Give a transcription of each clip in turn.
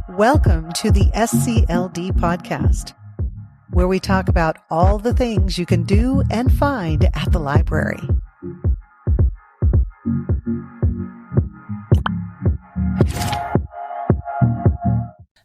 Welcome to the SCLD podcast, where we talk about all the things you can do and find at the library.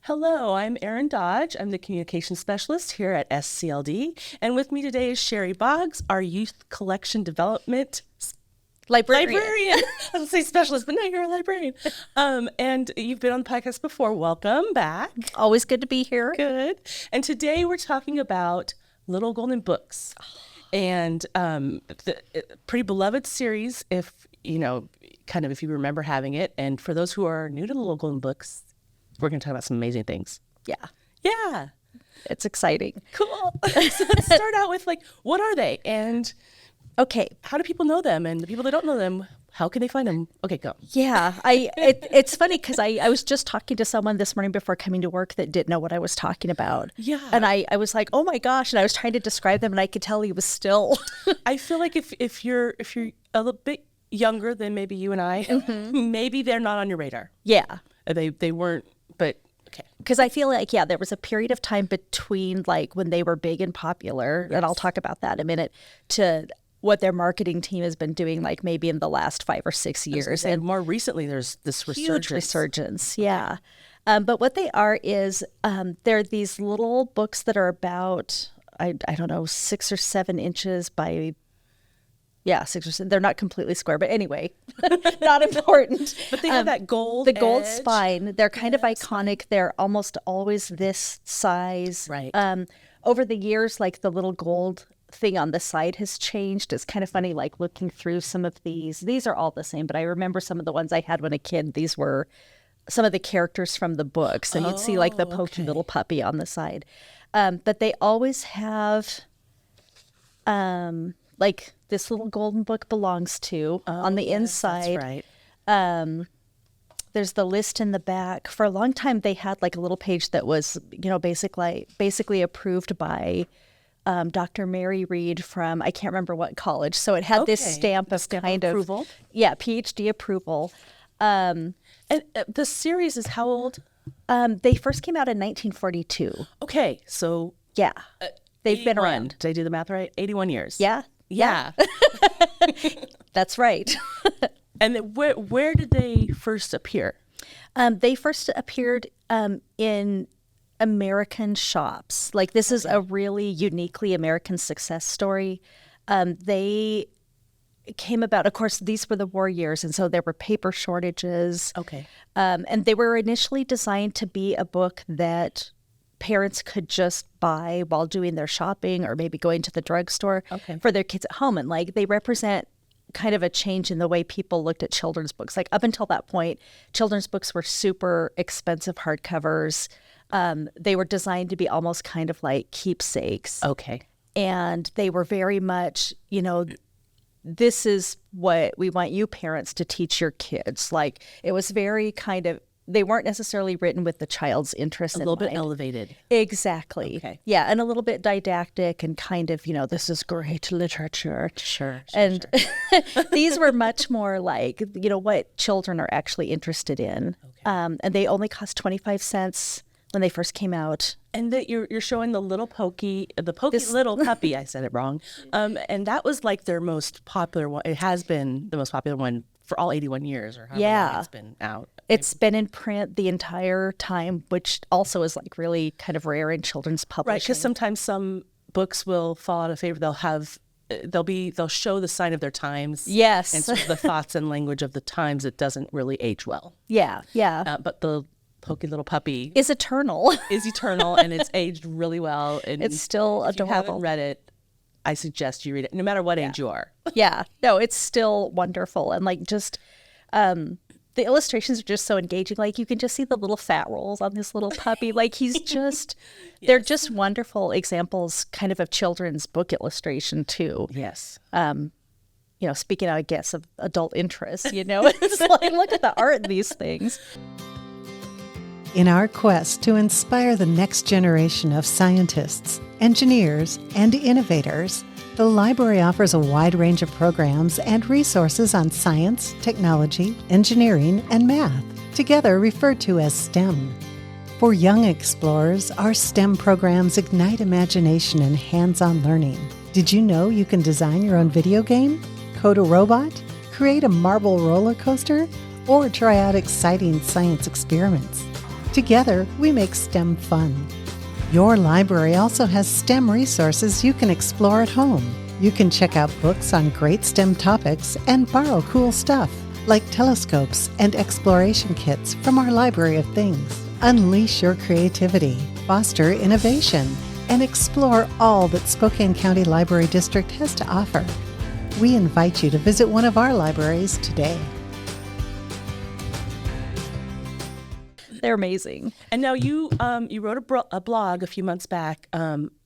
Hello, I'm Erin Dodge. I'm the Communication Specialist here at SCLD. And with me today is Sherry Boggs, our Youth Collection Development Librarian. I was going to say specialist, but no, you're a librarian. And you've been on the podcast before. Welcome back. Always good to be here. Good. And today we're talking about Little Golden Books. And the pretty beloved series, if you remember having it. And for those who are new to the Little Golden Books, we're going to talk about some amazing things. Yeah. It's exciting. Cool. So let's start out with, what are they? And okay, how do people know them? And the people that don't know them, how can they find them? Okay, go. Yeah, it's funny because I was just talking to someone this morning before coming to work that didn't know what I was talking about. Yeah. And I was like, oh my gosh. And I was trying to describe them and I could tell he was still. I feel like if you're a little bit younger than maybe you and I, maybe they're not on your radar. Yeah. They weren't, but okay. Because I feel like, there was a period of time between when they were big and popular, and I'll talk about that in a minute, to what their marketing team has been doing, maybe in the last 5 or 6 years. And more recently, there's this huge resurgence. Yeah. But what they are is they're these little books that are about, I don't know, 6 or 7 inches by 6 or 7. They're not completely square, but anyway, not important. But they have that gold the gold edge. Spine. They're kind of iconic. They're almost always this size. Right. Over the years, the little gold thing on the side has changed. It's kind of funny, looking through some of these. These are all the same, but I remember some of the ones I had when a kid. These were some of the characters from the books, and you'd see the pokey little puppy on the side. But they always have this little golden book belongs to on the inside. That's right. There's the list in the back. For a long time, they had a little page that was, basically approved by Dr. Mary Reed from, I can't remember what college. So it had this stamp of approval. PhD approval. And the series is how old? They first came out in 1942. Okay, so yeah, they've been around. Did I do the math right? 81 years. Yeah. That's right. And where did they first appear? They first appeared in American shops. This is a really uniquely American success story. They came about, of course, these were the war years, and so there were paper shortages. Okay. And they were initially designed to be a book that parents could just buy while doing their shopping or maybe going to the drugstore for their kids at home. And they represent kind of a change in the way people looked at children's books. Up until that point, children's books were super expensive hardcovers. They were designed to be almost kind of like keepsakes. Okay. And they were very much, this is what we want you parents to teach your kids. It was very kind of, they weren't necessarily written with the child's interest in mind. A little bit elevated. Exactly. Okay. Yeah, and a little bit didactic and kind of, this is great literature. Sure. And these were much more what children are actually interested in. Okay. And they only cost 25 cents when they first came out. And that you're showing the little little puppy. I said it wrong. And that was their most popular one. It has been the most popular one for all 81 years or however long it's been out. It's been in print the entire time, which also is like really kind of rare in children's publishing. Right, because sometimes some books will fall out of favor. They'll show the sign of their times. Yes. And sort of the thoughts and language of the times. It doesn't really age well. Yeah, yeah. But the pokey little puppy is eternal. And it's aged really well. And it's still if adorable. If you haven't read it, I suggest you read it, no matter what age you are. Yeah. No, it's still wonderful. And like just the illustrations are just so engaging. Like you can just see the little fat rolls on this little puppy. Like he's just, they're just wonderful examples kind of children's book illustration too. Yes. You know, speaking, I guess, of adult interests, you know, it's like, look at the art in these things. In our quest to inspire the next generation of scientists, engineers, and innovators, The library offers a wide range of programs and resources on science, technology, engineering, and math, together referred to as STEM. For young explorers, our STEM programs ignite imagination and hands-on learning. Did you know you can design your own video game, code a robot, create a marble roller coaster, or try out exciting science experiments? Together, we make STEM fun. Your library also has STEM resources you can explore at home. You can check out books on great STEM topics and borrow cool stuff, like telescopes and exploration kits from our Library of Things. Unleash your creativity, foster innovation, and explore all that Spokane County Library District has to offer. We invite you to visit one of our libraries today. They're amazing. And now you wrote a blog a few months back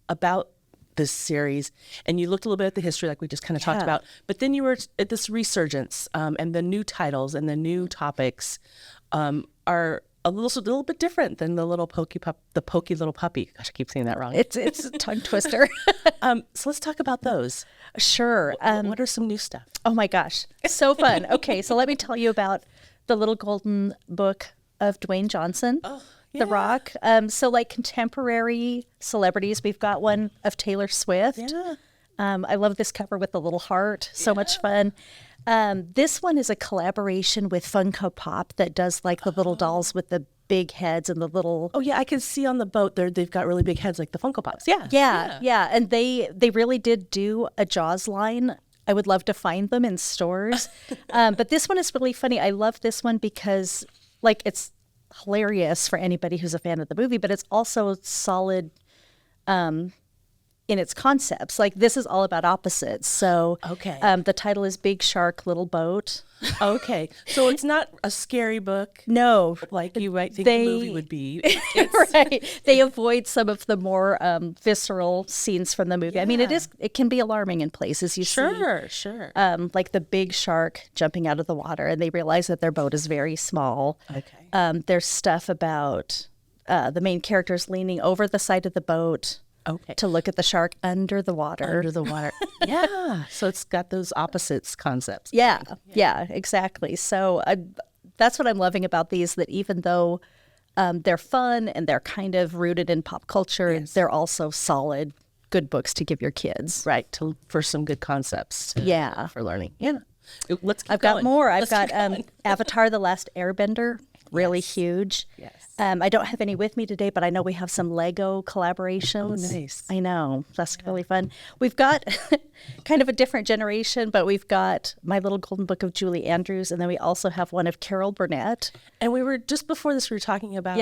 about this series, and you looked a little bit at the history, like we just kind of talked about. But then you were at this resurgence, and the new titles and the new topics are a little bit different than the pokey little puppy. Gosh, I keep saying that wrong. It's a tongue twister. So let's talk about those. Sure. What are some new stuff? Oh my gosh, so fun. Okay, so let me tell you about the Little Golden Book of Dwayne Johnson, The Rock. So like contemporary celebrities, we've got one of Taylor Swift. Yeah. I love this cover with the little heart. So much fun. This one is a collaboration with Funko Pop that does like the little dolls with the big heads and the little. Oh yeah, I can see on the boat they've got really big heads like the Funko Pops. Yeah. And they really did do a Jaws line. I would love to find them in stores. But this one is really funny. I love this one because like it's hilarious for anybody who's a fan of the movie, but it's also solid in its concepts. Like this is all about opposites. So the title is Big Shark, Little Boat. Okay. So it's not a scary book. No. Like you might think the movie would be. Right. They avoid some of the more visceral scenes from the movie. I mean, it can be alarming in places. You see. Sure. Like the big shark jumping out of the water, and they realize that their boat is very small. Okay. There's stuff about the main characters leaning over the side of the boat. Okay. To look at the shark under the water. Yeah. So it's got those opposites concepts. Yeah, exactly. So that's what I'm loving about these, that even though they're fun and they're kind of rooted in pop culture, they're also solid, good books to give your kids. Right. For some good concepts. For learning. Yeah. I've got more. I've got Avatar: The Last Airbender. Really huge. Yes. I don't have any with me today, but I know we have some Lego collaborations. Oh, nice. I know. That's really fun. We've got kind of a different generation, but we've got My Little Golden Book of Julie Andrews, and then we also have one of Carol Burnett. And we were, just before this, we were talking about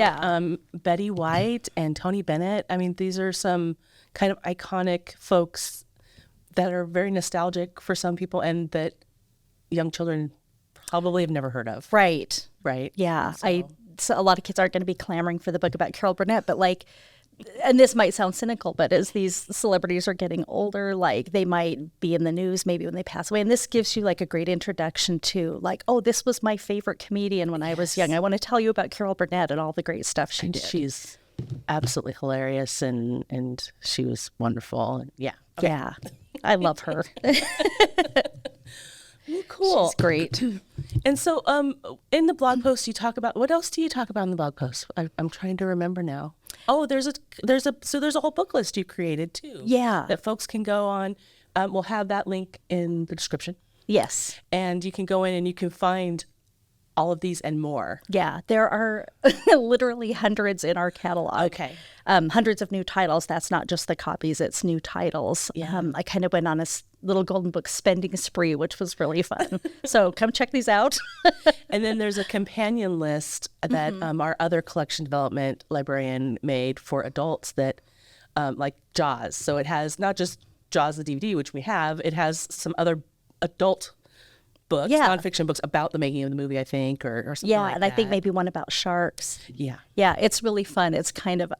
Betty White and Tony Bennett. I mean, these are some kind of iconic folks that are very nostalgic for some people and that young children probably have never heard of. Right. Yeah. So a lot of kids aren't going to be clamoring for the book about Carol Burnett, but like, and this might sound cynical, but as these celebrities are getting older, like they might be in the news maybe when they pass away. And this gives you like a great introduction to like, oh, this was my favorite comedian when I was young. I want to tell you about Carol Burnett and all the great stuff she did. She's absolutely hilarious and she was wonderful. And Yeah. I love her. Cool. She's great. And so in the blog post you talk about, what else do you talk about in the blog post? I'm trying to remember now. Oh, there's a whole book list you created too. Yeah. That folks can go on. We'll have that link in the description. Yes. And you can go in and you can find all of these and more. Yeah, there are literally hundreds in our catalog. Okay. Hundreds of new titles. That's not just the copies, it's new titles. Yeah. I kind of went on a Little Golden Book spending spree, which was really fun. So come check these out. And then there's a companion list that our other collection development librarian made for adults that like Jaws. So it has not just Jaws the DVD, which we have, it has some other adult books, nonfiction books about the making of the movie, I think, or something like that. And I think maybe one about sharks. Yeah. Yeah, it's really fun. It's kind of,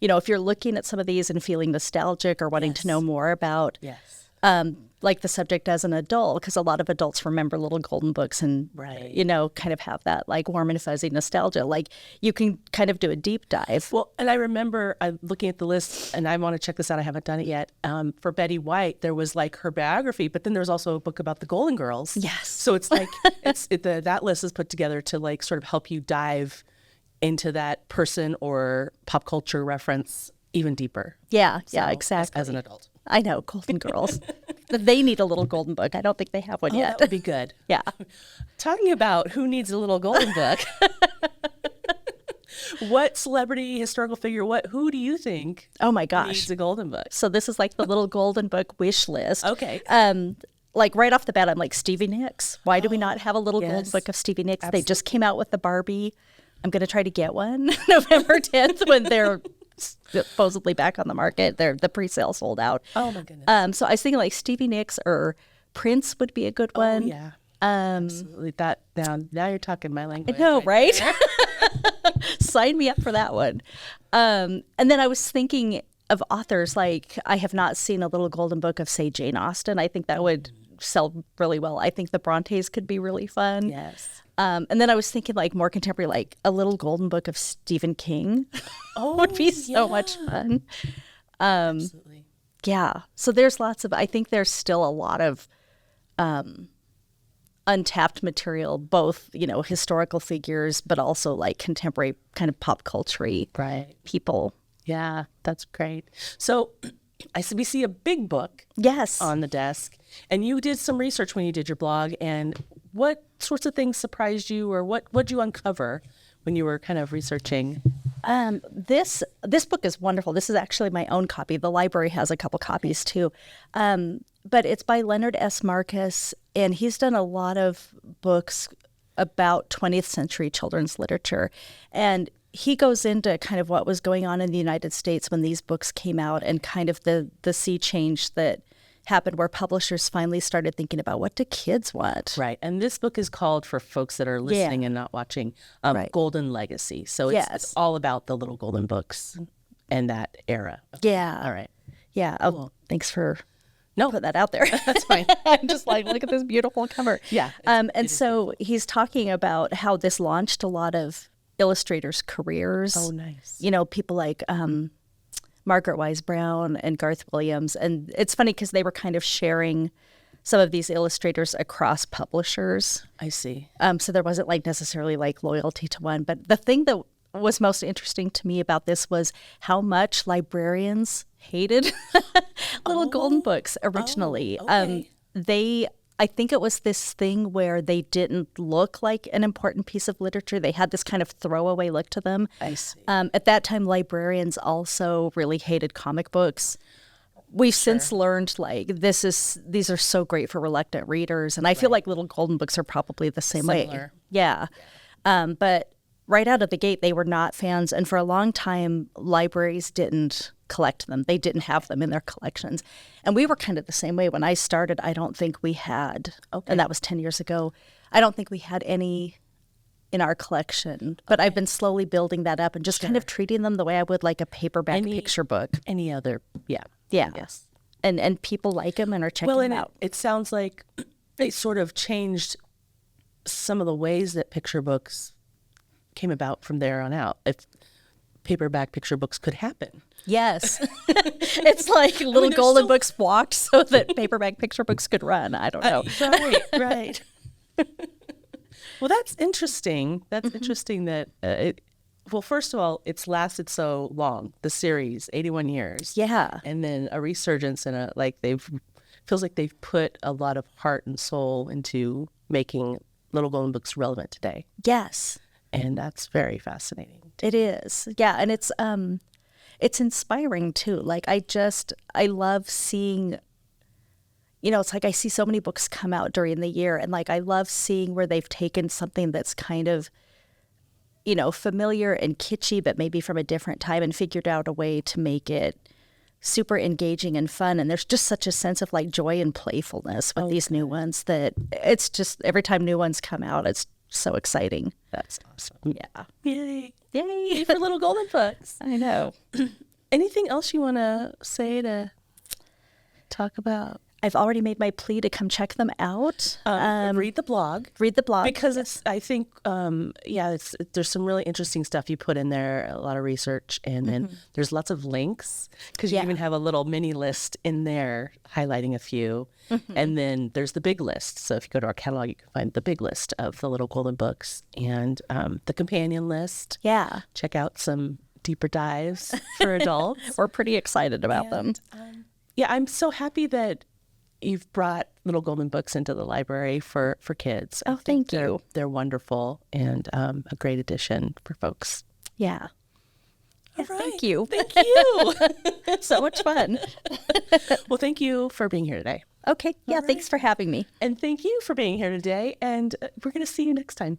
if you're looking at some of these and feeling nostalgic or wanting to know more about like the subject as an adult, because a lot of adults remember Little Golden Books and, you know, kind of have that like warm and fuzzy nostalgia. Like you can kind of do a deep dive. Well, and I remember looking at the list, and I want to check this out. I haven't done it yet. For Betty White, there was like her biography, but then there's also a book about the Golden Girls. Yes. So it's like that list is put together to like sort of help you dive into that person or pop culture reference even deeper. Yeah, exactly. As an adult. I know, Golden Girls. They need a little golden book. I don't think they have one yet. That would be good. Yeah. Talking about who needs a little golden book. What celebrity, historical figure, who do you think oh my gosh, needs a golden book? So this is like the little golden book wish list. Okay. Like right off the bat, I'm like, Stevie Nicks. Why do we not have a little golden book of Stevie Nicks? Absolutely. They just came out with the Barbie. I'm going to try to get one November 10th when they're supposedly back on the market. The pre-sale sold out. Oh my goodness. So I was thinking like Stevie Nicks or Prince would be a good one. Oh yeah. Absolutely. That now you're talking my language. I know, right? Sign me up for that one. And then I was thinking of authors, like I have not seen a little golden book of, say, Jane Austen. I think that would sell really well. I think the Brontes could be really fun. Yes. And then I was thinking like more contemporary, like a little golden book of Stephen King would be so much fun. Absolutely. Yeah. So there's I think there's still a lot of untapped material, both, you know, historical figures, but also like contemporary kind of pop culture-y people. Yeah, that's great. So we see a big book on the desk, and you did some research when you did your blog, and what sorts of things surprised you, or what did you uncover when you were kind of researching? This book is wonderful. This is actually my own copy. The library has a couple copies too. But it's by Leonard S. Marcus, and he's done a lot of books about 20th century children's literature. And he goes into kind of what was going on in the United States when these books came out, and kind of the sea change that happened where publishers finally started thinking about, what do kids want? Right. And this book is called, for folks that are listening and not watching, Golden Legacy. So it's all about the little golden books and that era. Yeah. All right. Yeah. Oh, cool. Thanks for putting that out there. That's fine. I'm just like, look at this beautiful cover. Yeah. And so he's talking about how this launched a lot of illustrators' careers. Oh, nice. You know, people like Margaret Wise Brown and Garth Williams. And it's funny because they were kind of sharing some of these illustrators across publishers. I see. So there wasn't like necessarily like loyalty to one. But the thing that was most interesting to me about this was how much librarians hated little golden books originally. Okay. I think it was this thing where they didn't look like an important piece of literature. They had this kind of throwaway look to them. I see. At that time, librarians also really hated comic books. We've since learned like these are so great for reluctant readers, and I feel like little golden books are probably the same way. Yeah. But right out of the gate, they were not fans, and for a long time, libraries didn't collect them. They didn't have them in their collections. And we were kind of the same way. When I started, I don't think we had, and that was 10 years ago, I don't think we had any in our collection. But I've been slowly building that up and just kind of treating them the way I would like a paperback picture book. Any other, Yeah. Yes. And people like them and are checking them out. It sounds like it sort of changed some of the ways that picture books came about from there on out. If paperback picture books could happen. Yes. It's like little golden books walked so that paperback picture books could run. I don't know. Right. Well, that's interesting. That's interesting that well, first of all, it's lasted so long, the series, 81 years. Yeah. And then a resurgence and feels like they've put a lot of heart and soul into making little golden books relevant today. Yes. And that's very fascinating. It is. Yeah. And it's inspiring too. Like I love seeing, you know, it's like I see so many books come out during the year, and like I love seeing where they've taken something that's kind of, you know, familiar and kitschy, but maybe from a different time, and figured out a way to make it super engaging and fun. And there's just such a sense of like joy and playfulness with these new ones that it's just every time new ones come out, it's so exciting. That's awesome. Yeah. Yay. Yay. For little golden books. I know. Anything else you want to say to talk about? I've already made my plea to come check them out. Read the blog. Read the blog. Because it's, I think, there's some really interesting stuff you put in there, a lot of research, and then there's lots of links, because you even have a little mini list in there highlighting a few. And then there's the big list. So if you go to our catalog, you can find the big list of the little golden books and the companion list. Yeah. Check out some deeper dives for adults. We're pretty excited about them. I'm so happy that you've brought little golden books into the library for kids. Oh, thank you. They're wonderful and a great addition for folks. Yeah. All right. Thank you. Thank you. So much fun. Well, thank you for being here today. Okay. Yeah, thanks for having me. And thank you for being here today. And we're going to see you next time.